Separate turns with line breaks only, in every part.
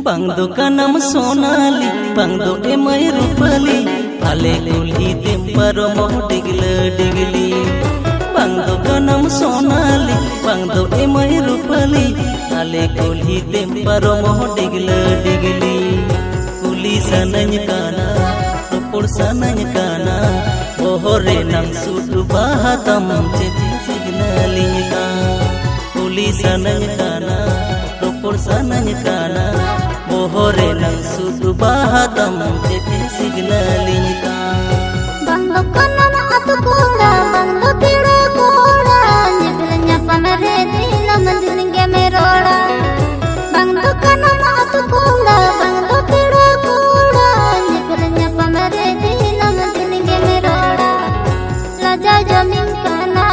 bang do kanam sonali bang do emai rupali ale kulhi temparo mo digli bang do kanam sonali bang do emai rupali ale kulhi temparo mo digli kuli sananya kana ropor sananya kana ohore nang sudu bahatam ceti signalnya ka kuli sananya kana ropor sananya kana ohore nang sudu bahatam ceti signalnya ka
bang do kanam atu koda bang do piro koda nyebilnya pamere dinam dilinge meroda bang do kanam atu koda bang do piro koda nyebilnya pamere dinam dilinge meroda laja jamin kana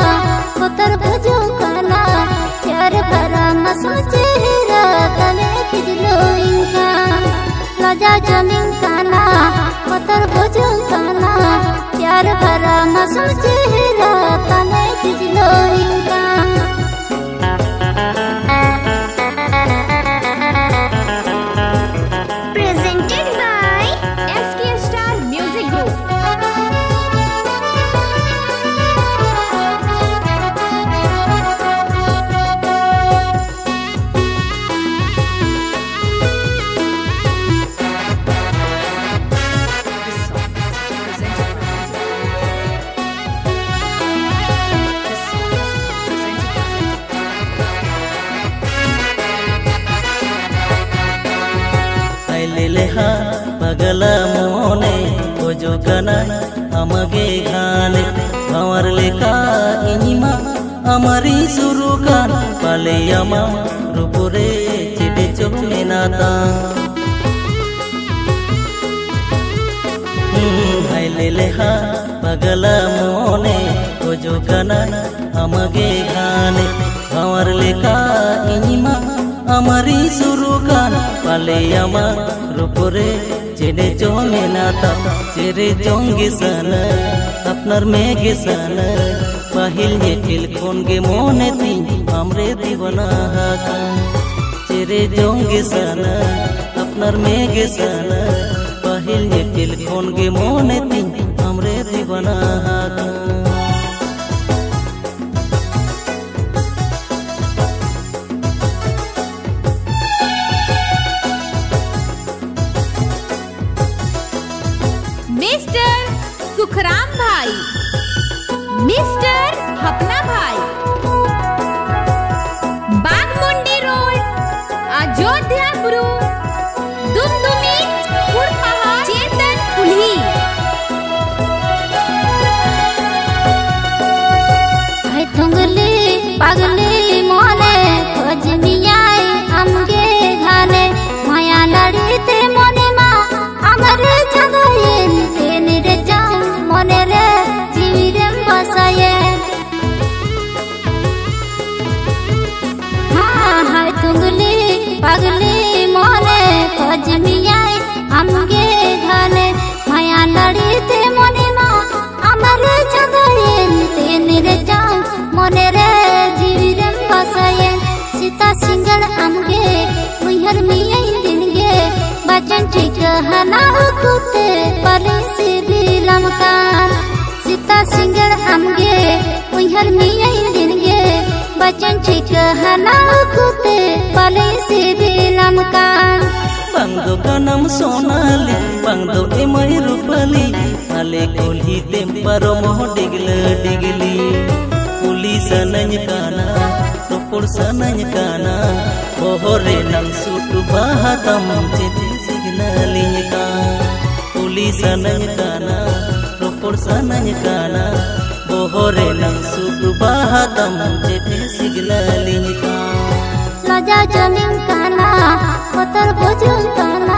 putar bajau kana प्यार भरा मसो चेहरा तने खिजलो इनका लजा जमीन काना पत्थर बोझो काना प्यार भरा मसो चेहरा तने खिजलो इनका
Presented by SK Star Music Group.
लेहा पगला मोने ओजो कना अमगे घाने भंवर लेका इनिमा अमरी सुरु कान पाले यमा रूपुरे चिटे चोमे नाता हाय लेहा पगला मोने ओजो कना अमगे घाने भंवर लेका इनिमा अमरी सुरु कान पाले यमा रूपुरे चेने चोमे नाता चेरे चोंगे सन अपनर मेगे सन पहिल ये तिल कोनगे मोने ती हमरे दीवाना हाका चेरे चोंगे सन अपनर मेगे सन पहिल ये तिल कोनगे मोने ती हमरे दीवाना हाका
मिस्टर सुखराम भाई, मिस्टर हपना भाई, बागमुंडी रोड, अयोध्या गुरु, दुमदुमी पुरपहाड़, चेतन कुल्ही।
हाय थुंगली पगली मोने खोज मियाई हमगे घाने माया लड़ीते मोने मा अमरे जगये तेने रे जाऊं मोने रे जीविरे बसाये हाँ हाय थुंगली पगली मोने खोज मियाई हमगे घाने माया लड़ीते मोने मा अमरे जगये तेने रे जाऊं मोने रे जीविरे बसाये सीता सिंगल हमगे मुहर मियाई दिनगे बचन ठीक हना कुते पलिसी बिलमकान सीता सिंगर हमगे मुहर मियाई दिनगे बचन ठीक हना कुते policy बिलमकान
bangdo kanam sonali bangdo emai rupali ale kulhi temparo mo digli kuli sananya kana ropor sananya kana ohore nang sudu bahatam ceti signalnya ka kuli sananya kana ropor sananya kana ohore nang sudu bahatam ceti signalnya ka
लजा जमीन काना पत्थर बोझो काना